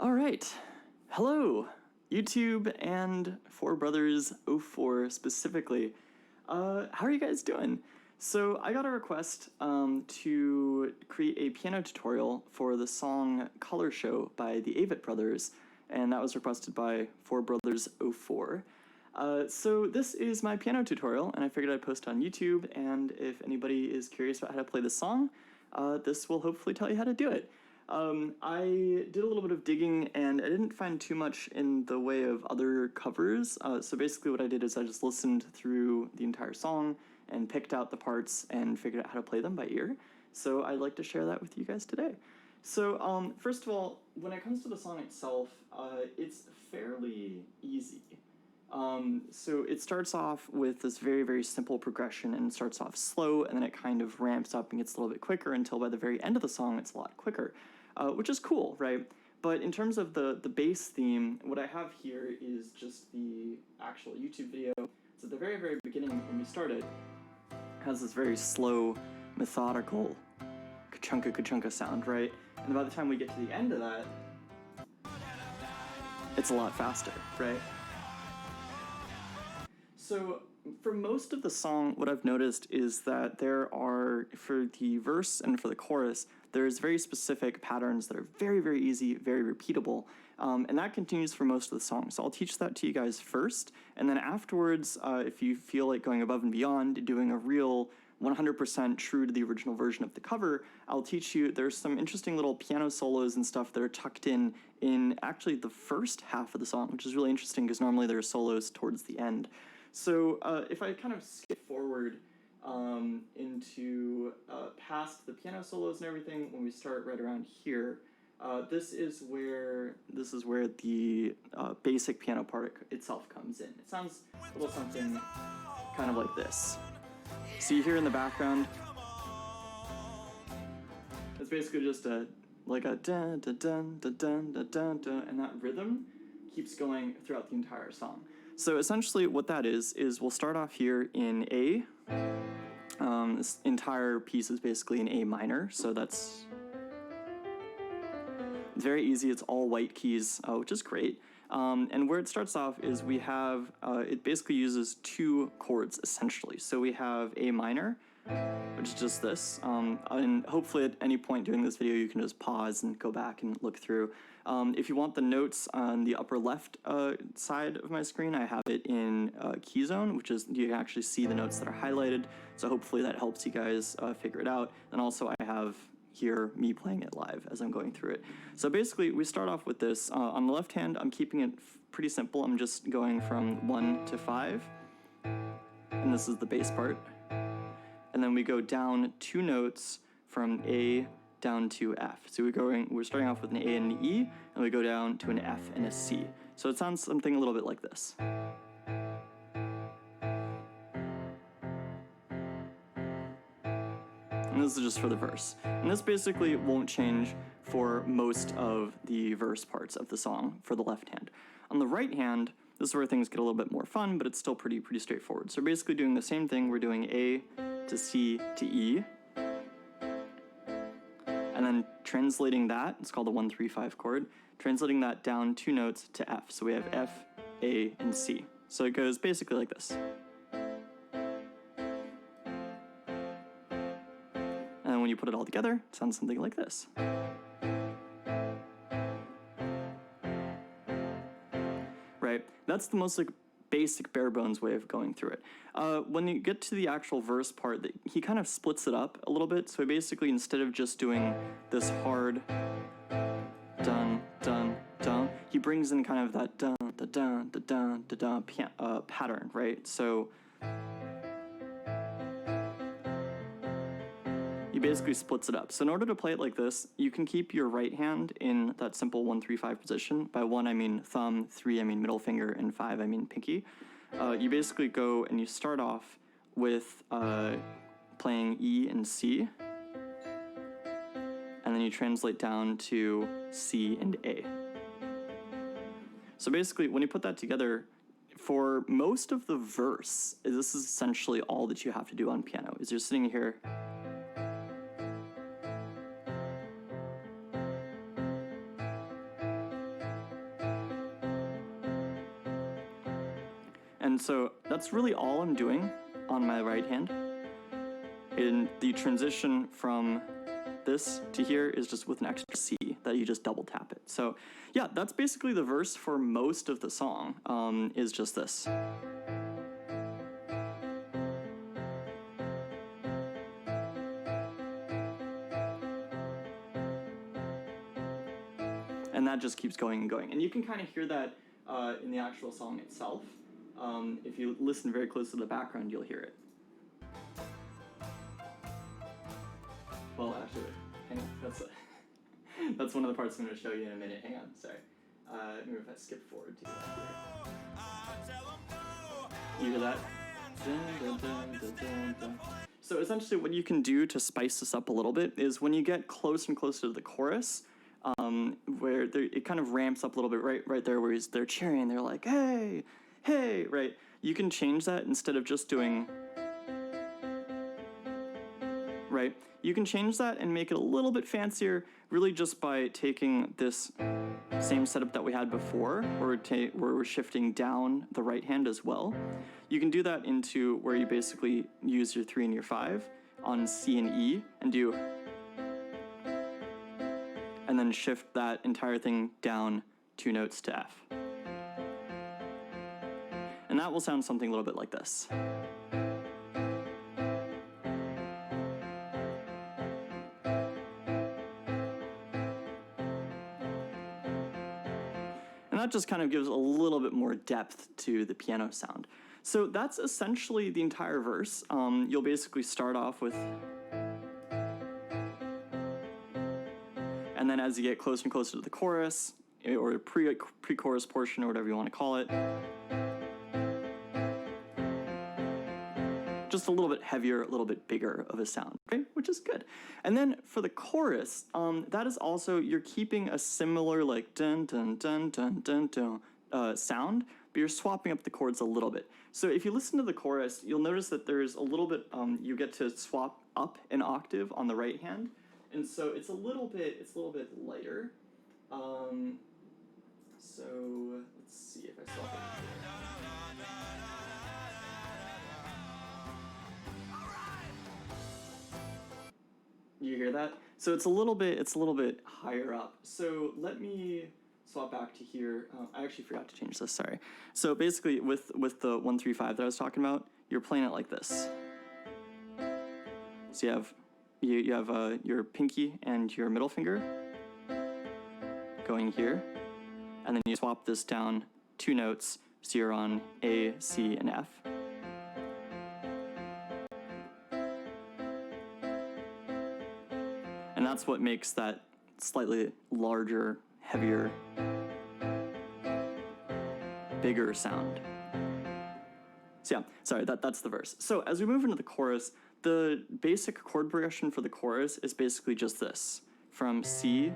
All right. Hello, YouTube and Four Brothers 04 specifically. How are you guys doing? So I got a request to create a piano tutorial for the song Colorshow by the Avett Brothers, and that was requested by Four Brothers 04. So this is my piano tutorial, and I figured I'd post it on YouTube, and if anybody is curious about how to play the song, this will hopefully tell you how to do it. I did a little bit of digging, and I didn't find too much in the way of other covers. So basically what I did is I just listened through the entire song and picked out the parts and figured out how to play them by ear. So I'd like to share that with you guys today. So first of all, when it comes to the song itself, it's fairly easy. So it starts off with this very, very simple progression, and it starts off slow, and then it kind of ramps up and gets a little bit quicker until by the very end of the song it's a lot quicker, which is cool, right? But in terms of the bass theme, what I have here is just the actual YouTube video. So at the very, very beginning, when we started, it has this very slow, methodical, ka-chunka sound, right? And by the time we get to the end of that, it's a lot faster, right? So for most of the song, what I've noticed is that there are, for the verse and for the chorus, there's very specific patterns that are very, very easy, very repeatable, and that continues for most of the song. So I'll teach that to you guys first, and then afterwards, if you feel like going above and beyond, doing a real 100% true to the original version of the cover, I'll teach you, there's some interesting little piano solos and stuff that are tucked in actually the first half of the song, which is really interesting because normally there are solos towards the end. So if I kind of skip forward into past the piano solos and everything, when we start right around here, this is where the basic piano part itself comes in. It sounds a little something kind of like this. So you hear in the background, it's basically just like a dun dun dun dun dun dun dun dun, and that rhythm keeps going throughout the entire song. So essentially what that is we'll start off here in A. This entire piece is basically in A minor, so it's very easy. It's all white keys, which is great. And where it starts off is we have, it basically uses two chords essentially. So we have A minor, which is just this, and hopefully at any point during this video you can just pause and go back and look through. If you want the notes on the upper left side of my screen, I have it in key zone, which is, you can actually see the notes that are highlighted, so hopefully that helps you guys figure it out. And also I have here me playing it live as I'm going through it. So basically we start off with this. On the left hand, I'm keeping it pretty simple. I'm just going from 1 to 5, and this is the bass part. And then we go down 2 notes from A down to F. So we're starting off with an A and an E, and we go down to an F and a C. So it sounds something a little bit like this. And this is just for the verse. And this basically won't change for most of the verse parts of the song for the left hand. On the right hand, this is where things get a little bit more fun, but it's still pretty straightforward. So we're basically doing the same thing. We're doing A to C to E, and then translating that, it's called the 1-3-5 chord, translating that down 2 notes to F. So we have F, A, and C. So it goes basically like this. And then when you put it all together, it sounds something like this. Right? That's the most basic bare bones way of going through it. When you get to the actual verse part, he kind of splits it up a little bit. So basically, instead of just doing this hard dun dun dun, he brings in kind of that dun da dun da dun da dun pattern, right? So he basically splits it up. So in order to play it like this, you can keep your right hand in that simple 1-3-5 position. By 1, I mean thumb, 3, I mean middle finger, and 5, I mean pinky. You basically go and you start off with playing E and C, and then you translate down to C and A. So basically, when you put that together, for most of the verse, this is essentially all that you have to do on piano, is you're sitting here And so that's really all I'm doing on my right hand. And the transition from this to here is just with an extra C that you just double tap it. So yeah, that's basically the verse for most of the song, is just this. And that just keeps going and going. And you can kind of hear that in the actual song itself. If you listen very close to the background, you'll hear it. Well, actually, hang on. That's one of the parts I'm going to show you in a minute. Hang on, sorry. Maybe if I skip forward to that here. You hear that? Dun, dun, dun, dun, dun, dun. So essentially what you can do to spice this up a little bit is when you get close and closer to the chorus, where it kind of ramps up a little bit right there where they're cheering, they're like, hey, hey, right? You can change that instead of just doing, right? You can change that and make it a little bit fancier, really just by taking this same setup that we had before, where we're shifting down the right hand as well. You can do that into where you basically use your 3 and your 5 on C and E and do, and then shift that entire thing down 2 notes to F. And that will sound something a little bit like this. And that just kind of gives a little bit more depth to the piano sound. So that's essentially the entire verse. You'll basically start off with, and then as you get closer and closer to the chorus, or pre-chorus portion, or whatever you want to call it, just a little bit heavier, a little bit bigger of a sound, right? Which is good. And then for the chorus, that is also, you're keeping a similar like dun dun dun dun dun dun sound, but you're swapping up the chords a little bit. So if you listen to the chorus, you'll notice that there's a little bit, you get to swap up an octave on the right hand, and so it's a little bit lighter. So let's see if I swap it here. You hear that? So it's a little bit higher up. So let me swap back to here. I actually forgot to change this, sorry. So basically with the 1 3 5 that I was talking about, you're playing it like this. So you have your pinky and your middle finger going here, and then you swap this down 2 notes, so you're on A, C, and F. And that's what makes that slightly larger, heavier, bigger sound. So yeah, sorry, that's the verse. So as we move into the chorus, the basic chord progression for the chorus is basically just this. From C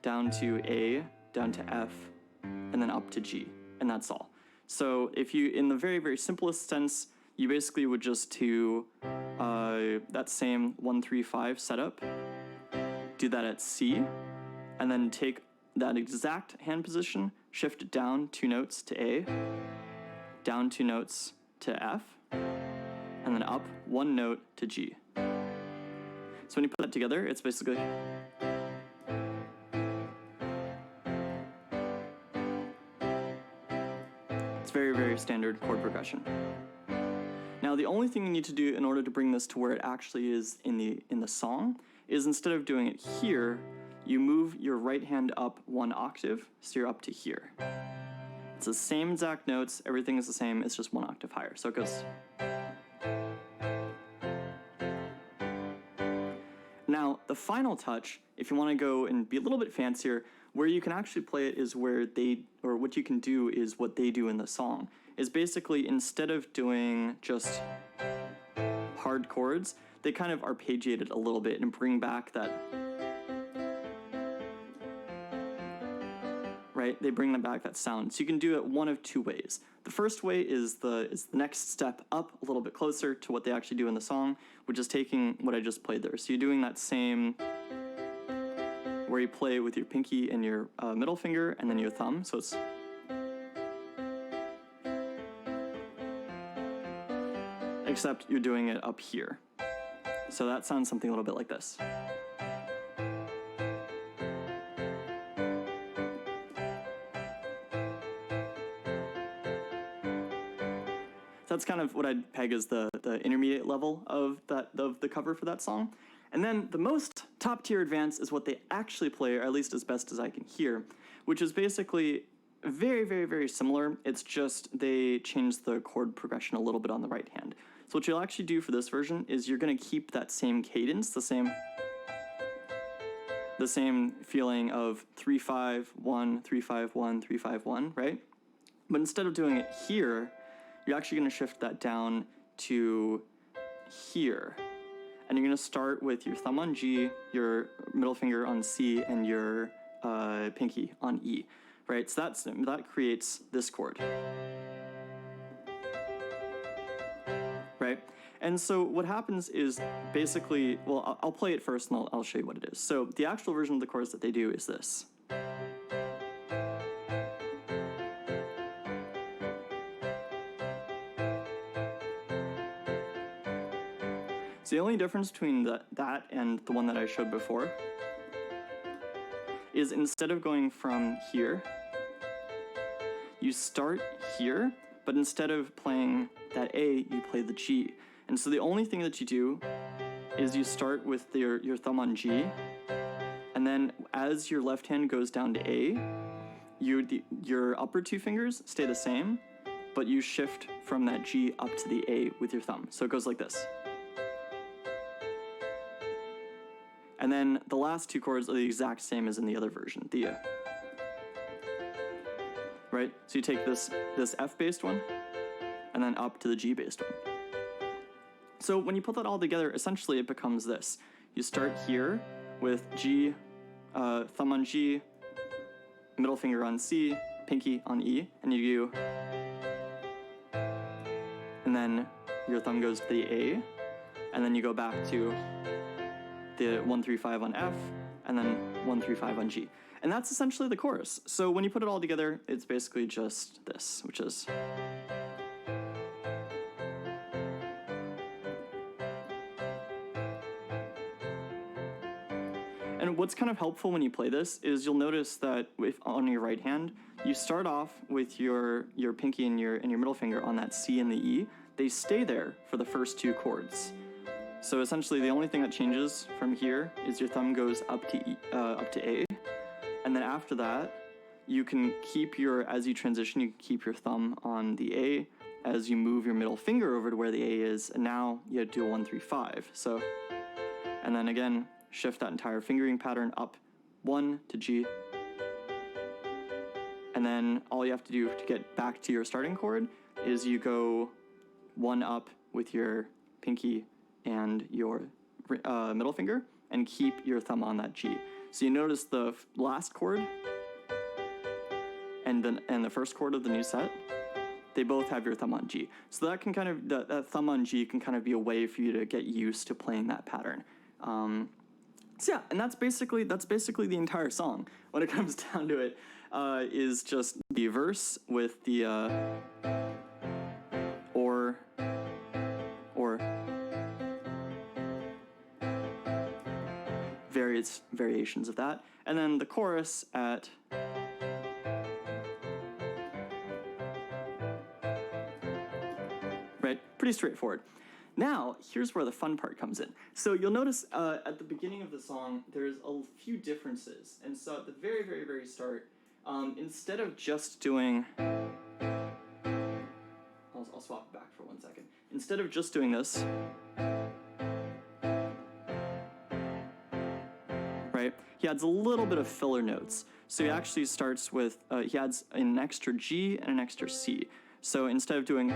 down to A, down to F, and then up to G, and that's all. So if you, in the very, very simplest sense, you basically would just do that same 1 3 5 setup, do that at C, and then take that exact hand position, shift it down 2 notes to A, down 2 notes to F, and then up 1 note to G. So when you put that together, it's basically, it's very, very standard chord progression. Now the only thing you need to do in order to bring this to where it actually is in the song is instead of doing it here, you move your right hand up 1 octave, so you're up to here. It's the same exact notes, everything is the same, it's just 1 octave higher. So it goes. Now, the final touch, if you want to go and be a little bit fancier, where you can actually play it is where what you can do is what they do in the song, is basically instead of doing just hard chords, they kind of arpeggiate it a little bit and bring back that, right? They bring back that sound. So you can do it one of 2 ways. The first way is the next step up a little bit closer to what they actually do in the song, which is taking what I just played there. So you're doing that same, where you play with your pinky and your middle finger and then your thumb. So it's, except you're doing it up here. So that sounds something a little bit like this. That's kind of what I'd peg as the intermediate level of the cover for that song. And then the most top tier advanced is what they actually play, or at least as best as I can hear, which is basically very, very, very similar. It's just they changed the chord progression a little bit on the right hand. So what you'll actually do for this version is you're going to keep that same cadence, the same feeling of 3-5-1, 3-5-1, 3-5-1, right? But instead of doing it here, you're actually going to shift that down to here. And you're going to start with your thumb on G, your middle finger on C, and your pinky on E, right? So that creates this chord, right? And so what happens is basically, well, I'll play it first and I'll show you what it is. So the actual version of the chords that they do is this. So the only difference between that and the one that I showed before is instead of going from here, you start here, but instead of playing that A, you play the G. And so the only thing that you do is you start with your thumb on G, and then as your left hand goes down to A, your upper two fingers stay the same, but you shift from that G up to the A with your thumb. So it goes like this. And then the last two chords are the exact same as in the other version, the right? So you take this F-based one, and then up to the G-based one. So when you put that all together, essentially it becomes this. You start here with G, thumb on G, middle finger on C, pinky on E, and you do, and then your thumb goes to the A, and then you go back to the 1-3-5 on F, and then 1-3-5 on G. And that's essentially the chorus. So when you put it all together, it's basically just this, which is... And what's kind of helpful when you play this is you'll notice that on your right hand, you start off with your pinky and your middle finger on that C and the E. They stay there for the first two chords. So essentially, the only thing that changes from here is your thumb goes up to A, and then after that, you can keep as you transition, you can keep your thumb on the A as you move your middle finger over to where the A is, and now you do a 1-3-5. So, and then again, shift that entire fingering pattern up 1 to G, and then all you have to do to get back to your starting chord is you go 1 up with your pinky and your middle finger, and keep your thumb on that G. So you notice the last chord and the first chord of the new set, they both have your thumb on G. So that can kind of that thumb on G can kind of be a way for you to get used to playing that pattern. So yeah, and that's basically the entire song. When it comes down to it, is just the verse with the or various variations of that, and then the chorus at right, pretty straightforward. Now, here's where the fun part comes in. So you'll notice at the beginning of the song, there's a few differences. And so at the very, very, very start, instead of just doing... I'll swap it back for 1 second. Instead of just doing this, right, he adds a little bit of filler notes. So he actually starts with, he adds an extra G and an extra C. So instead of doing...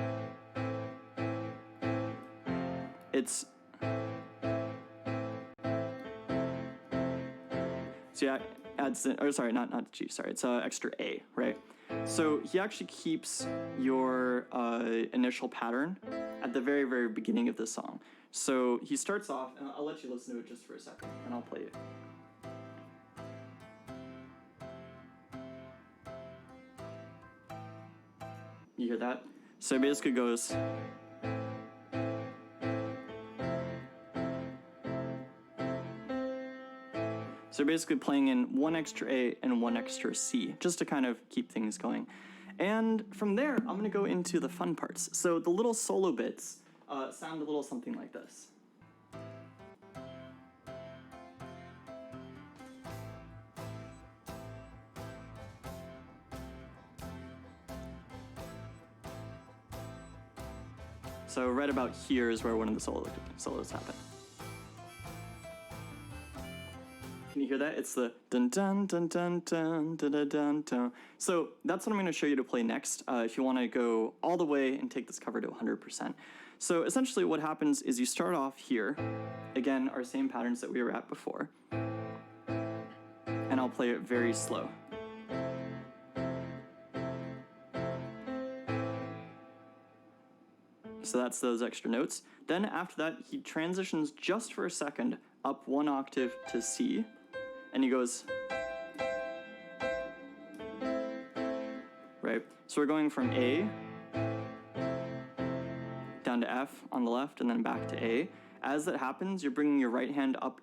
It's so yeah, adds or sorry, not G, sorry, it's extra A, right? So he actually keeps your initial pattern at the very, very beginning of the song. So he starts off, and I'll let you listen to it just for a second, and I'll play it. You hear that? So it basically goes. So you're basically playing in one extra A and one extra C, just to kind of keep things going. And from there, I'm going to go into the fun parts. So the little solo bits sound a little something like this. So right about here is where one of the solos happen. Can you hear that? It's the dun dun dun dun dun dun dun dun dun. So that's what I'm going to show you to play next if you want to go all the way and take this cover to 100%. So essentially what happens is you start off here, again, our same patterns that we were at before, and I'll play it very slow. So that's those extra notes. Then after that, he transitions just for a second up one octave to C, and he goes, right? So we're going from A down to F on the left, and then back to A. As that happens, you're bringing your right hand up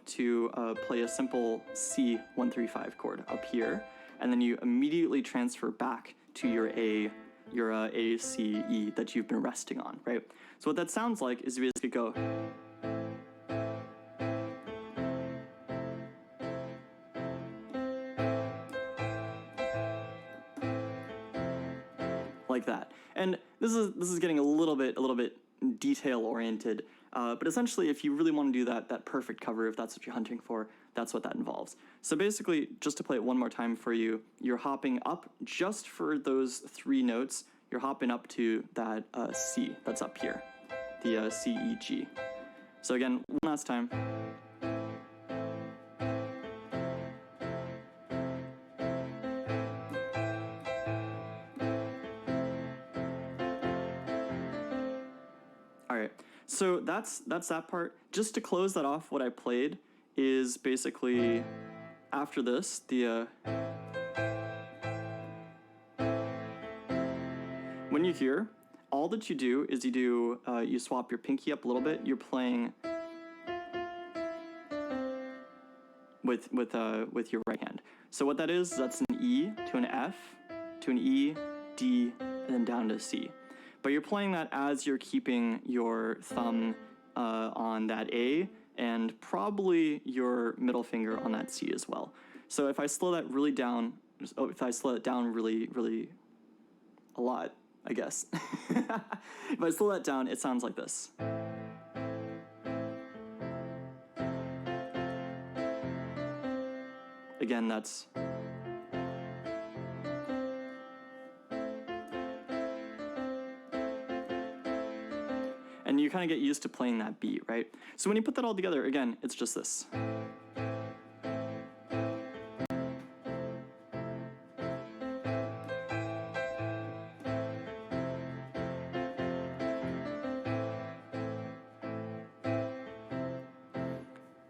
to play a simple C 1-3-5 chord up here, and then you immediately transfer back to your A, C, E that you've been resting on, right? So what that sounds like is you basically go like that. And this is getting a little bit detail oriented, but essentially if you really want to do that perfect cover, if that's what you're hunting for, that's what that involves. So basically, just to play it one more time for you, you're hopping up just for those three notes. You're hopping up to that C that's up here, the C, E, G. So again, one last time. All right, so that's that part. Just to close that off, what I played is basically after this, when you hear, all that you do is you swap your pinky up a little bit. You're playing with your right hand. So what that is, that's an E to an F to an E, D, and then down to C. But you're playing that as you're keeping your thumb on that A and probably your middle finger on that C as well. So if I slow that really down, if I slow it down really a lot, I guess. If I slow that down, it sounds like this. Again, that's... And you kind of get used to playing that beat, right? So when you put that all together, again, it's just this.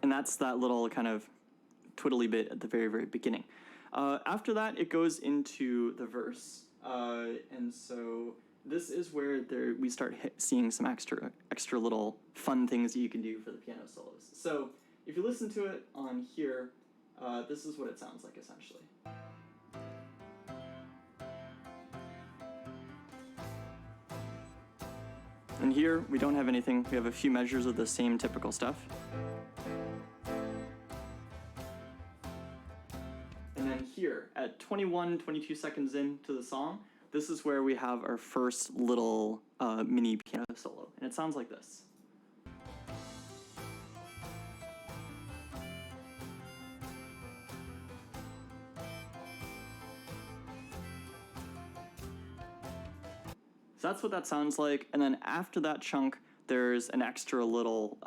And that's that little kind of twiddly bit at the very beginning. After that, it goes into the verse, and so this is where we start seeing some extra little fun things that you can do for the piano solos. So if you listen to it on here, this is what it sounds like essentially. And here we don't have anything. We have a few measures of the same typical stuff. And then here, at 22 seconds into the song, this is where we have our first little mini piano solo. And it sounds like this. So that's what that sounds like. And then after that chunk, there's an extra little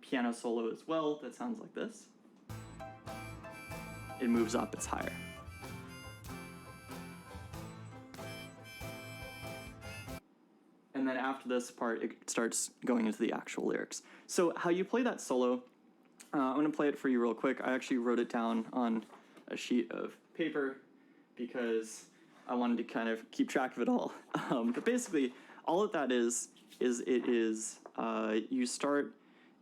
piano solo as well that sounds like this. It moves up, it's higher. And then after this part, it starts going into the actual lyrics. So how you play that solo, I'm gonna play it for you real quick. I actually wrote it down on a sheet of paper because I wanted to kind of keep track of it all. But basically, all of that is you start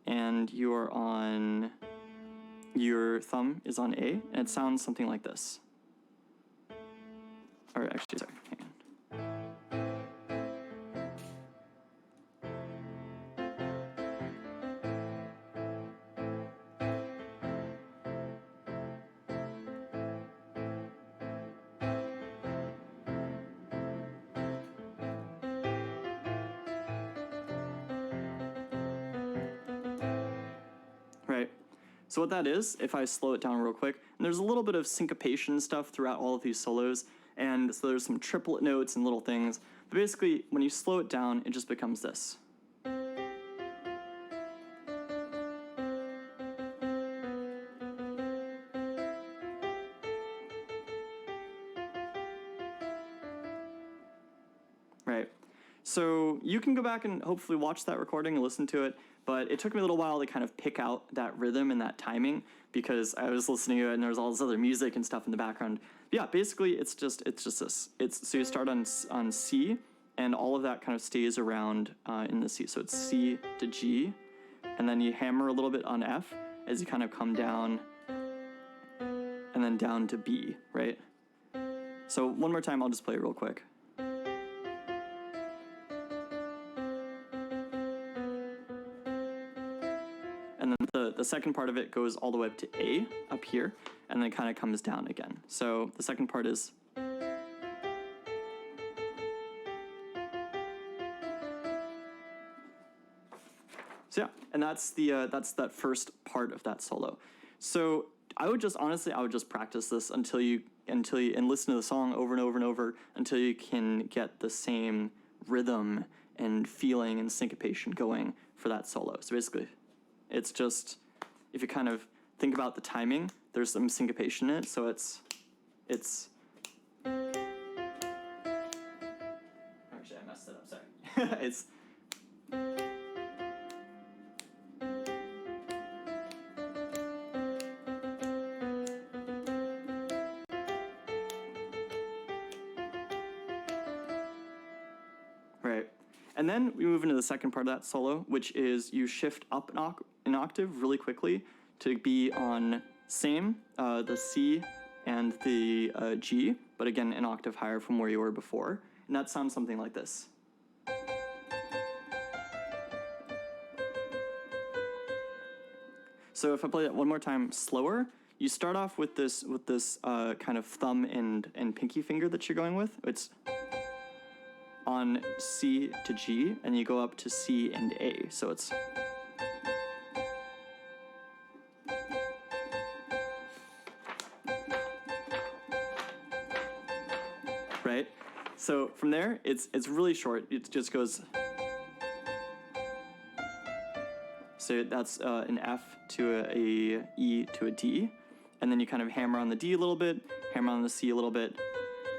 and you're your thumb is on A, and it sounds something like this. Or actually, sorry, hang on. Right. So what that is, if I slow it down real quick, and there's a little bit of syncopation stuff throughout all of these solos, and so there's some triplet notes and little things, but basically when you slow it down, it just becomes this. Right. So you can go back and hopefully watch that recording and listen to it, but it took me a little while to kind of pick out that rhythm and that timing because I was listening to it and there was all this other music and stuff in the background. But yeah, basically it's just this. So you start on C, and all of that kind of stays around in the C. So it's C to G, and then you hammer a little bit on F as you kind of come down, and then down to B, right? So one more time, I'll just play it real quick. And then the second part of it goes all the way up to A up here, and then kind of comes down again. So the second part is. So yeah, and that's that first part of that solo. So I would just practice this until you and listen to the song over and over and over until you can get the same rhythm and feeling and syncopation going for that solo. So basically, it's just, if you kind of think about the timing, there's some syncopation in it, so it's actually, I messed it up, sorry. It's right. And then we move into the second part of that solo, which is you shift up an octave really quickly to be on same, the C and the G, but again, an octave higher from where you were before. And that sounds something like this. So if I play that one more time slower, you start off with this kind of thumb and pinky finger that you're going with. It's on C to G, and you go up to C and A. So it's right. So from there, it's really short. It just goes. So that's an F to a E to a D, and then you kind of hammer on the D a little bit, hammer on the C a little bit,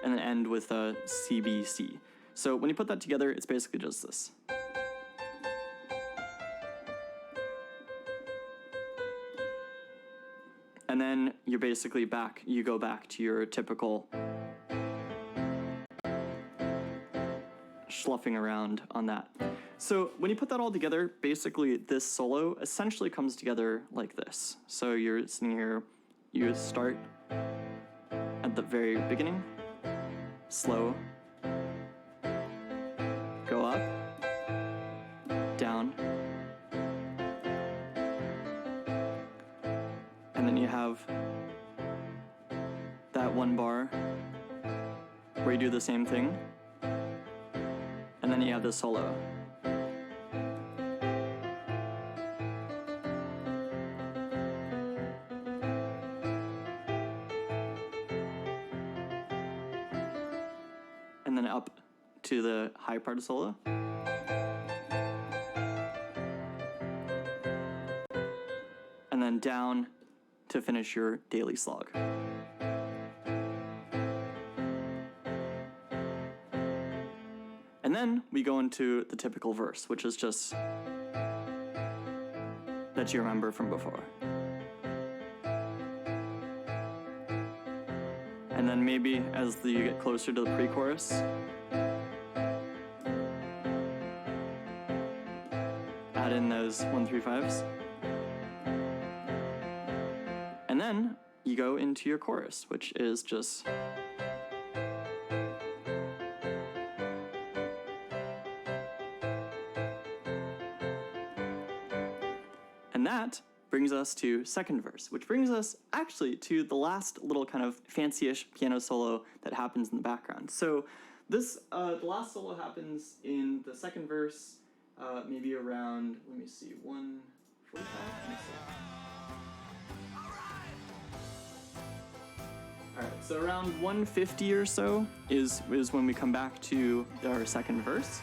and then end with a C B C. So when you put that together, it's basically just this. And then you're basically back, you go back to your typical schluffing around on that. So when you put that all together, basically this solo essentially comes together like this. So you're sitting here, you start at the very beginning, slow, go up, down, and then you have that one bar where you do the same thing, and then you have the solo. And then up to the high part of solo. And then down to finish your daily slog. And then we go into the typical verse, which is just that you remember from before. And then maybe as you get closer to the pre-chorus, add in those 1-3-5s. And then you go into your chorus, which is just... And that brings us to second verse, which brings us actually to the last little kind of fancy-ish piano solo that happens in the background. So this, the last solo happens in the second verse, maybe around, let me see, 145? All right, so around 150 or so is when we come back to our second verse.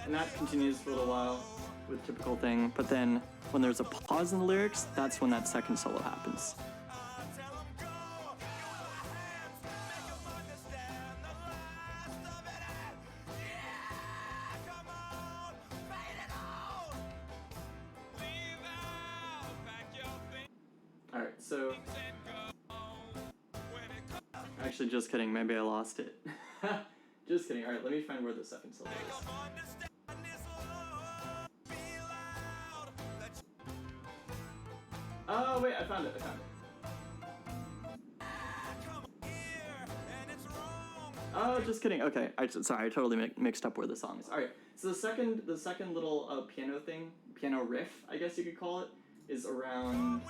And that continues for a little while with typical thing, but then when there's a pause in the lyrics, that's when that second solo happens. All right, so actually, just kidding, maybe I lost it. Just kidding. All right, let me find where the second solo is. Oh, wait, I found it. Oh, just kidding. Okay, sorry, I totally mixed up where the song is. All right, so the second little piano riff, I guess you could call it, is around...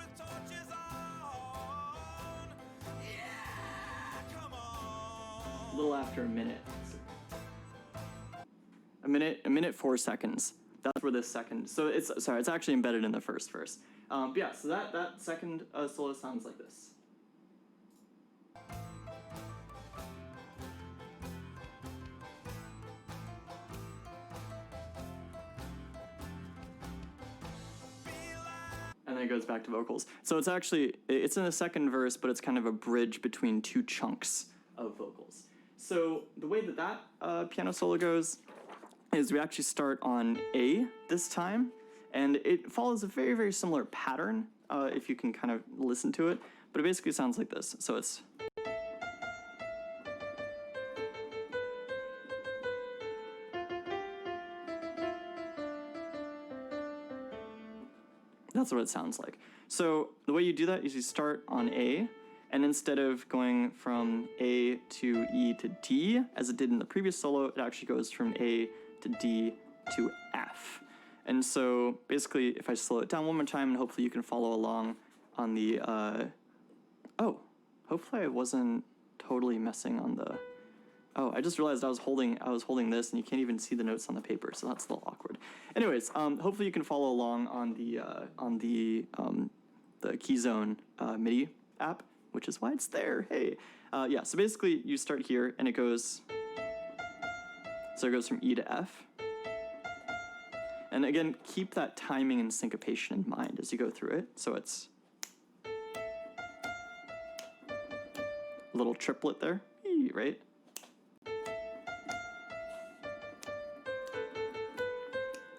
a little after a minute. A minute 4 seconds. That's where this second... So it's actually embedded in the first verse. But yeah, so that second solo sounds like this. And then it goes back to vocals. So it's in the second verse, but it's kind of a bridge between two chunks of vocals. So the way that piano solo goes is we actually start on A this time, and it follows a very, very similar pattern, if you can kind of listen to it, but it basically sounds like this. So it's... That's what it sounds like. So the way you do that is you start on A, and instead of going from A to E to D, as it did in the previous solo, it actually goes from A to D to F. And so basically, if I slow it down one more time, and hopefully you can follow along on the, hopefully I wasn't totally messing on the... Oh, I just realized I was holding this, and you can't even see the notes on the paper, so that's a little awkward. Anyways, hopefully you can follow along on the Keyzone MIDI app, which is why it's there. Hey, yeah. So basically, you start here, and it goes. So it goes from E to F. And again, keep that timing and syncopation in mind as you go through it. So it's a little triplet there, right?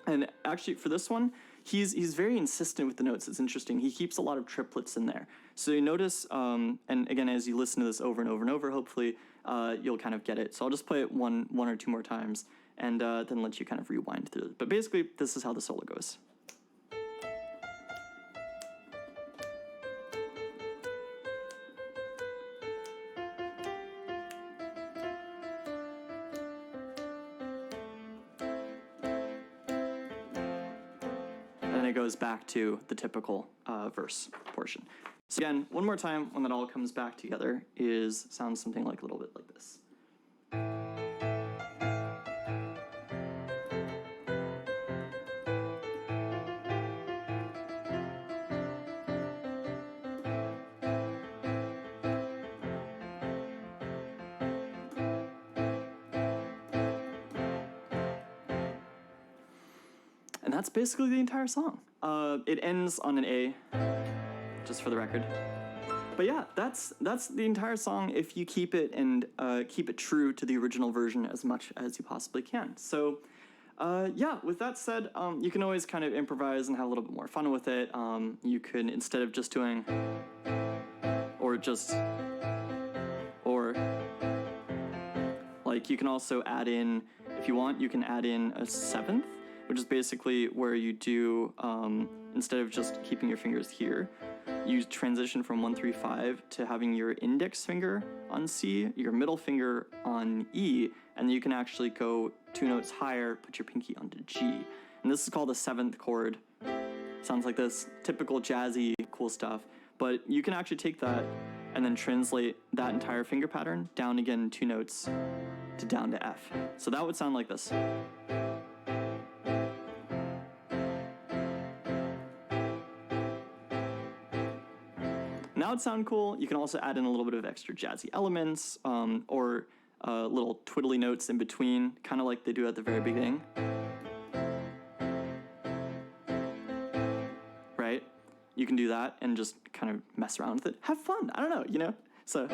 And actually, for this one, he's very insistent with the notes. It's interesting. He keeps a lot of triplets in there. So you notice, and again, as you listen to this over and over and over, hopefully you'll kind of get it. So I'll just play it one or two more times, and then let you kind of rewind through it. But basically, this is how the solo goes. And it goes back to the typical verse portion. So again, one more time, when that all comes back together, sounds something like a little bit like this. And that's basically the entire song. It ends on an A, just for the record. But yeah, that's the entire song if you keep it and keep it true to the original version as much as you possibly can. So yeah, with that said, you can always kind of improvise and have a little bit more fun with it. You could, instead of just doing, like you can also add in, if you want, you can add in a seventh, which is basically where you do, instead of just keeping your fingers here, you transition from 1, 3, 5 to having your index finger on C, your middle finger on E, and you can actually go 2 notes higher, put your pinky onto G. And this is called a 7th chord. Sounds like this, typical jazzy, cool stuff. But you can actually take that and then translate that entire finger pattern down again 2 notes to down to F. So that would sound like this. Now it sound cool. You can also add in a little bit of extra jazzy elements, or little twiddly notes in between, kind of like they do at the very beginning. Right? You can do that and just kind of mess around with it. Have fun. I don't know, you know? So.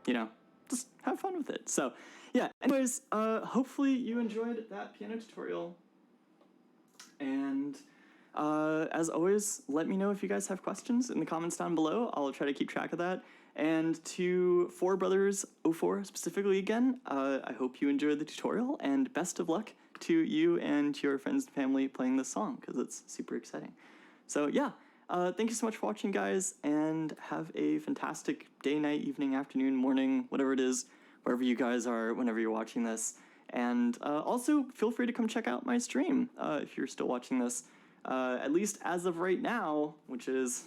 You know, just have fun with it. So, yeah, anyways, hopefully you enjoyed that piano tutorial. And as always, let me know if you guys have questions in the comments down below. I'll try to keep track of that. And to Four Brothers 04 specifically again, I hope you enjoyed the tutorial, and best of luck to you and your friends and family playing this song, because it's super exciting. So yeah, thank you so much for watching, guys, and have a fantastic day, night, evening, afternoon, morning, whatever it is, wherever you guys are whenever you're watching this. And also, feel free to come check out my stream if you're still watching this. At least as of right now, which is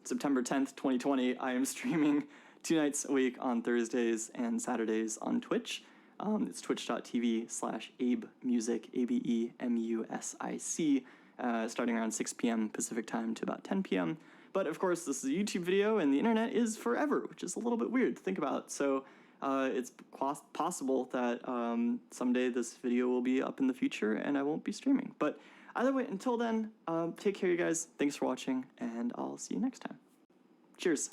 September 10th, 2020, I am streaming 2 nights a week on Thursdays and Saturdays on Twitch. It's twitch.tv/AbeMusic, ABEMUSIC, starting around 6 p.m. Pacific time to about 10 p.m. But of course, this is a YouTube video, and the internet is forever, which is a little bit weird to think about. So it's possible that someday this video will be up in the future and I won't be streaming. But either way, until then, take care, you guys. Thanks for watching, and I'll see you next time. Cheers.